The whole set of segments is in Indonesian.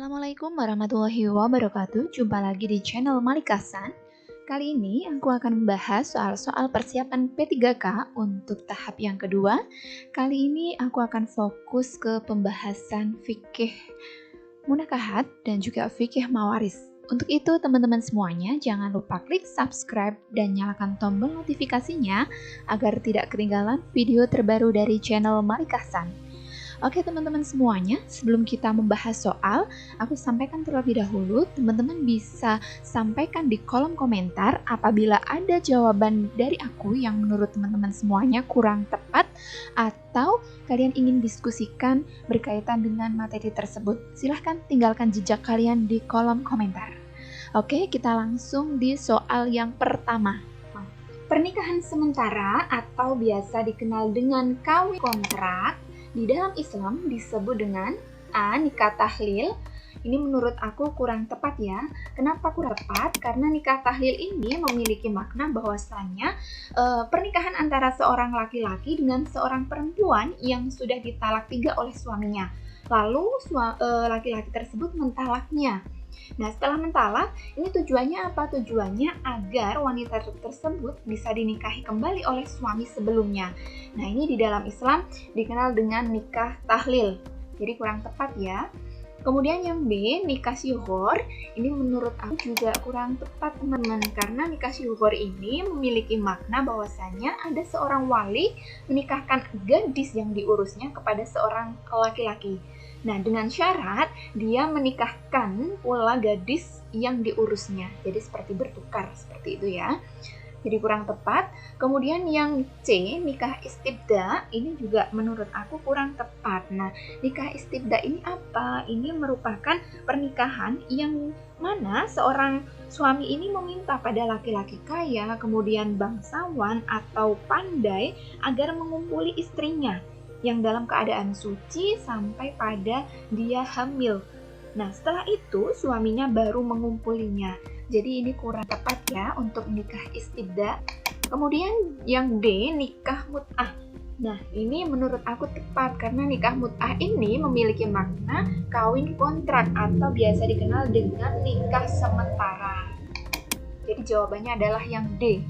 Assalamualaikum warahmatullahi wabarakatuh. Jumpa lagi di channel Malikasan. Kali ini aku akan membahas soal-soal persiapan P3K untuk tahap yang kedua. Kali ini aku akan fokus ke pembahasan fikih munakahat dan juga fikih mawaris. Untuk itu teman-teman semuanya jangan lupa klik subscribe dan nyalakan tombol notifikasinya agar tidak ketinggalan video terbaru dari channel Malikasan. Oke teman-teman semuanya, sebelum kita membahas soal, aku sampaikan terlebih dahulu, teman-teman bisa sampaikan di kolom komentar apabila ada jawaban dari aku yang menurut teman-teman semuanya kurang tepat atau kalian ingin diskusikan berkaitan dengan materi tersebut. Silahkan tinggalkan jejak kalian di kolom komentar. Oke, kita langsung di soal yang pertama. Pernikahan sementara atau biasa dikenal dengan kawin kontrak di dalam Islam disebut dengan A. Nikah tahlil. Ini menurut aku kurang tepat ya. Kenapa kurang tepat? Karena nikah tahlil ini memiliki makna bahwasannya pernikahan antara seorang laki-laki dengan seorang perempuan yang sudah ditalak 3 oleh suaminya. Lalu laki-laki tersebut mentalaknya. Nah, setelah mentalak, ini tujuannya apa? Tujuannya agar wanita tersebut bisa dinikahi kembali oleh suami sebelumnya. Nah, ini di dalam Islam dikenal dengan nikah tahlil. Jadi kurang tepat ya. Kemudian yang B, nikah syuhur. Ini menurut aku juga kurang tepat teman-teman. Karena nikah syuhur ini memiliki makna bahwasanya ada seorang wali menikahkan gadis yang diurusnya kepada seorang laki-laki. Nah, dengan syarat dia menikahkan pula gadis yang diurusnya. Jadi seperti bertukar, seperti itu ya. Jadi kurang tepat. Kemudian yang C, nikah istibda, ini juga menurut aku kurang tepat. Nah, nikah istibda ini apa? Ini merupakan pernikahan yang mana seorang suami ini meminta pada laki-laki kaya, kemudian bangsawan atau pandai agar mengumpuli istrinya yang dalam keadaan suci sampai pada dia hamil. Nah, setelah itu suaminya baru mengumpulinya. Jadi ini kurang tepat ya untuk nikah istibda. Kemudian yang D, nikah mut'ah. Nah, ini menurut aku tepat karena nikah mut'ah ini memiliki makna kawin kontrak atau biasa dikenal dengan nikah sementara. Jadi jawabannya adalah yang D.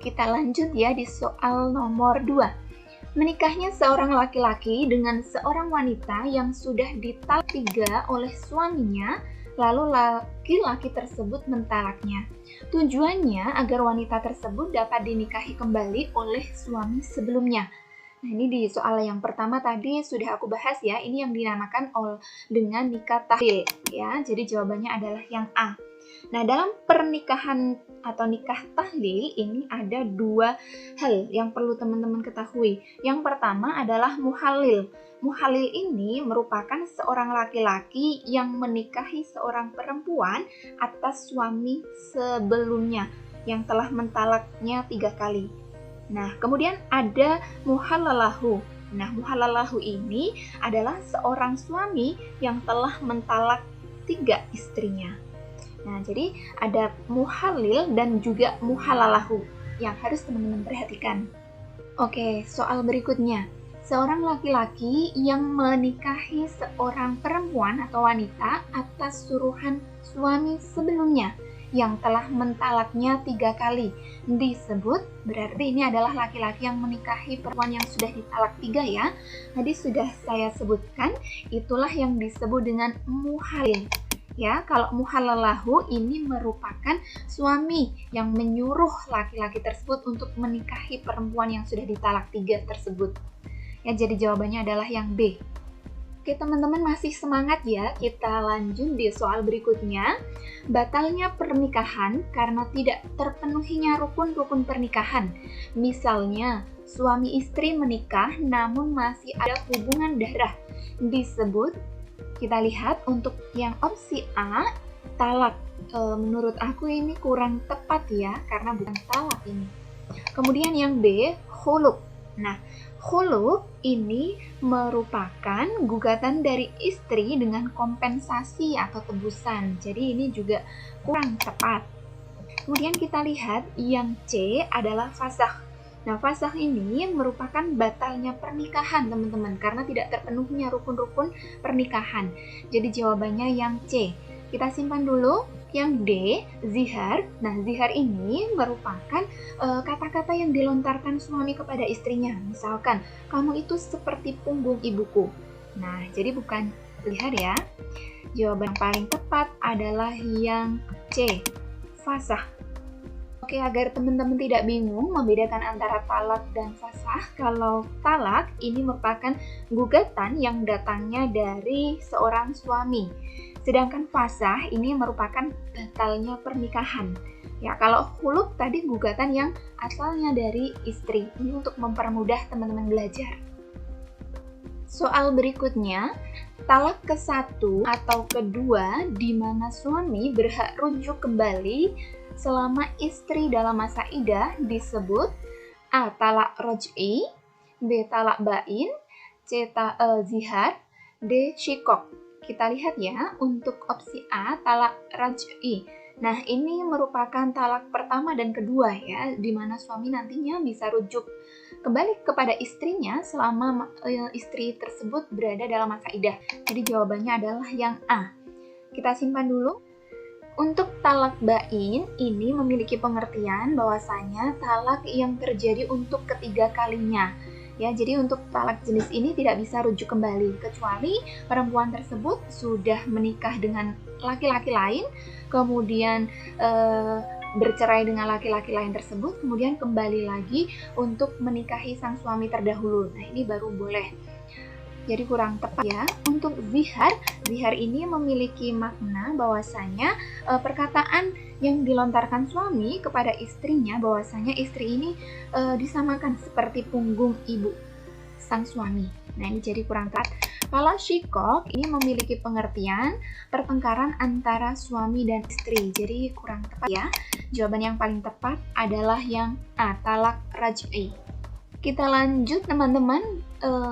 Kita lanjut ya di soal nomor 2. Menikahnya seorang laki-laki dengan seorang wanita yang sudah ditalak 3 oleh suaminya, lalu laki-laki tersebut mentalaknya. Tujuannya agar wanita tersebut dapat dinikahi kembali oleh suami sebelumnya. Nah, ini di soal yang pertama tadi sudah aku bahas ya, ini yang dinamakan dengan nikah tahlil ya. Jadi jawabannya adalah yang A. Nah, dalam pernikahan atau nikah tahlil ini ada 2 hal yang perlu teman-teman ketahui. Yang pertama adalah muhalil. Muhalil ini merupakan seorang laki-laki yang menikahi seorang perempuan atas suami sebelumnya yang telah mentalaknya 3 kali. Nah, kemudian ada muhalalahu. Nah, muhalalahu ini adalah seorang suami yang telah mentalak 3 istrinya. Nah, jadi ada muhalil dan juga muhalalahu yang harus teman-teman perhatikan. Oke, soal berikutnya. Seorang laki-laki yang menikahi seorang perempuan atau wanita atas suruhan suami sebelumnya yang telah mentalaknya 3 kali disebut, berarti ini adalah laki-laki yang menikahi perempuan yang sudah ditalak 3 ya. Tadi sudah saya sebutkan, itulah yang disebut dengan muhalil. Ya, kalau muhalalahu ini merupakan suami yang menyuruh laki-laki tersebut untuk menikahi perempuan yang sudah ditalak 3 tersebut. Ya, jadi jawabannya adalah yang B. Oke, teman-teman masih semangat ya? Kita lanjut di soal berikutnya. Batalnya pernikahan karena tidak terpenuhinya rukun-rukun pernikahan. Misalnya, suami istri menikah namun masih ada hubungan darah. Disebut, kita lihat untuk yang opsi A, talak. Menurut aku ini kurang tepat ya, karena bukan talak ini. Kemudian yang B, khuluk. Nah, khuluk ini merupakan gugatan dari istri dengan kompensasi atau tebusan. Jadi ini juga kurang tepat. Kemudian kita lihat yang C adalah fasakh. Nah, fasakh ini merupakan batalnya pernikahan, teman-teman, karena tidak terpenuhnya rukun-rukun pernikahan. Jadi jawabannya yang C. Kita simpan dulu. Yang D, zihar. Nah, zihar ini merupakan kata-kata yang dilontarkan suami kepada istrinya. Misalkan, kamu itu seperti punggung ibuku. Nah, jadi bukan zihar ya. Jawaban yang paling tepat adalah yang C, fasakh. Oke, agar teman-teman tidak bingung membedakan antara talak dan fasakh, kalau talak ini merupakan gugatan yang datangnya dari seorang suami. Sedangkan fasakh ini merupakan batalnya pernikahan. Ya, kalau khuluk tadi gugatan yang asalnya dari istri. Ini untuk mempermudah teman-teman belajar. Soal berikutnya, talak ke-1 atau kedua di mana suami berhak rujuk kembali selama istri dalam masa iddah disebut A. Talak roj'i, B. Talak bain, C. Zihar, D. Shikok. Kita lihat ya, untuk opsi A, talak roj'i. Nah, ini merupakan talak pertama dan kedua ya, di mana suami nantinya bisa rujuk kembali kepada istrinya selama istri tersebut berada dalam masa iddah. Jadi jawabannya adalah yang A. Kita simpan dulu. Untuk talak bain ini memiliki pengertian bahwasanya talak yang terjadi untuk ketiga kalinya. Ya, jadi untuk talak jenis ini tidak bisa rujuk kembali kecuali perempuan tersebut sudah menikah dengan laki-laki lain, kemudian bercerai dengan laki-laki lain tersebut, kemudian kembali lagi untuk menikahi sang suami terdahulu. Nah, ini baru boleh. Jadi kurang tepat ya. Untuk zihar ini memiliki makna bahwasanya perkataan yang dilontarkan suami kepada istrinya bahwasanya istri ini disamakan seperti punggung ibu sang suami. Nah, ini jadi kurang tepat. Kalau shikok ini memiliki pengertian pertengkaran antara suami dan istri. Jadi kurang tepat ya. Jawaban yang paling tepat adalah yang A, talak raj'i. Kita lanjut teman-teman,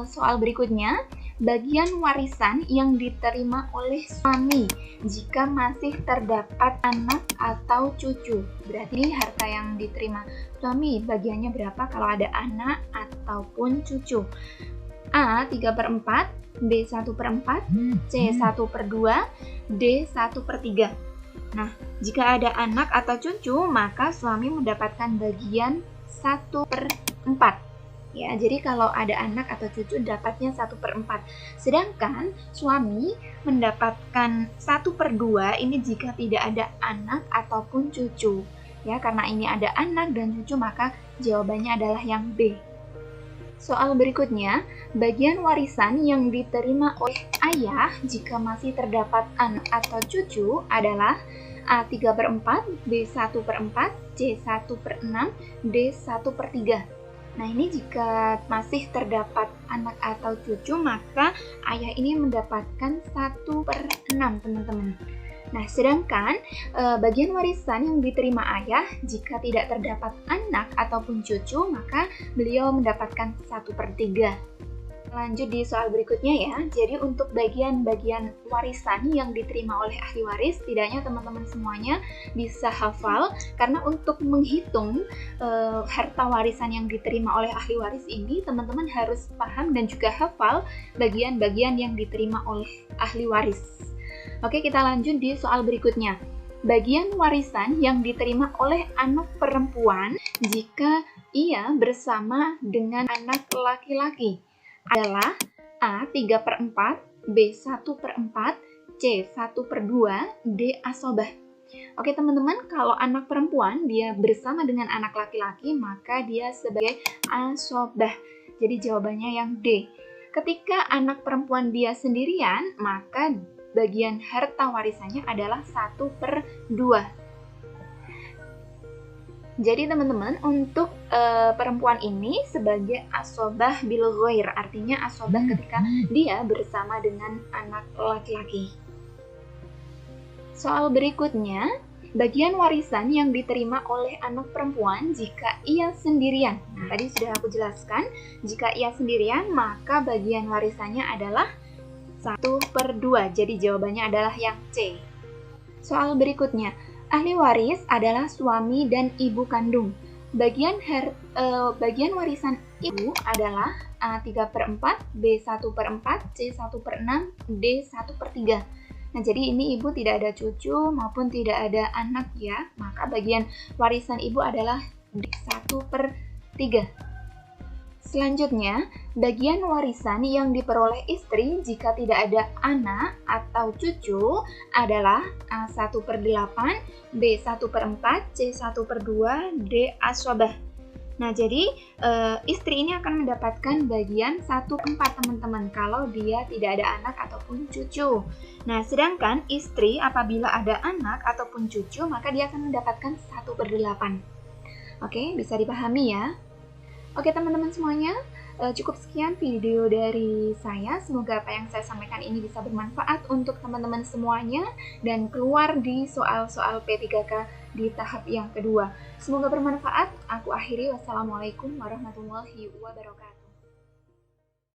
soal berikutnya. Bagian warisan yang diterima oleh suami jika masih terdapat anak atau cucu. Berarti harta yang diterima suami bagiannya berapa kalau ada anak ataupun cucu. A. 3/4, B. 1/4, C. 1/2, D. 1/3. Nah, jika ada anak atau cucu, maka suami mendapatkan bagian 1/4. Ya, jadi kalau ada anak atau cucu dapatnya 1/4. Sedangkan suami mendapatkan 1/2 ini jika tidak ada anak ataupun cucu. Ya, karena ini ada anak dan cucu maka jawabannya adalah yang B. Soal berikutnya, bagian warisan yang diterima oleh ayah jika masih terdapat anak atau cucu adalah A. 3/4, B. 1/4, C. 1/6, D. 1/3. Nah, ini jika masih terdapat anak atau cucu, maka ayah ini mendapatkan 1/6, teman-teman. Nah, sedangkan bagian warisan yang diterima ayah, jika tidak terdapat anak ataupun cucu, maka beliau mendapatkan 1/3. Lanjut di soal berikutnya ya. Jadi untuk bagian-bagian warisan yang diterima oleh ahli waris, setidaknya teman-teman semuanya bisa hafal, karena untuk menghitung harta warisan yang diterima oleh ahli waris ini, teman-teman harus paham dan juga hafal bagian-bagian yang diterima oleh ahli waris. Oke, kita lanjut di soal berikutnya. Bagian warisan yang diterima oleh anak perempuan jika ia bersama dengan anak laki-laki adalah A. 3/4, B. 1/4, C. 1/2, D. Asobah. Oke teman-teman, kalau anak perempuan dia bersama dengan anak laki-laki maka dia sebagai asobah. Jadi jawabannya yang D. Ketika anak perempuan dia sendirian, maka bagian harta warisannya adalah 1/2. Jadi teman-teman, untuk perempuan ini sebagai asobah bil ghair, artinya asobah ketika dia bersama dengan anak laki-laki. Soal berikutnya, bagian warisan yang diterima oleh anak perempuan jika ia sendirian. Nah, tadi sudah aku jelaskan, jika ia sendirian maka bagian warisannya adalah 1/2. Jadi jawabannya adalah yang C. Soal berikutnya, ahli waris adalah suami dan ibu kandung. Bagian warisan ibu adalah A3/4, B1/4, C1/6, D1/3. Nah, jadi ini ibu tidak ada cucu maupun tidak ada anak ya, maka bagian warisan ibu adalah D1/3. Selanjutnya, bagian warisan yang diperoleh istri jika tidak ada anak atau cucu adalah A1/8, B1/4, C1/2, D aswabah. Nah, jadi istri ini akan mendapatkan bagian 1/4 teman-teman kalau dia tidak ada anak ataupun cucu. Nah, sedangkan istri apabila ada anak ataupun cucu, maka dia akan mendapatkan 1/8. Oke, bisa dipahami ya? Oke teman-teman semuanya, cukup sekian video dari saya. Semoga apa yang saya sampaikan ini bisa bermanfaat untuk teman-teman semuanya dan keluar di soal-soal P3K di tahap yang kedua. Semoga bermanfaat. Aku akhiri. Wassalamualaikum warahmatullahi wabarakatuh.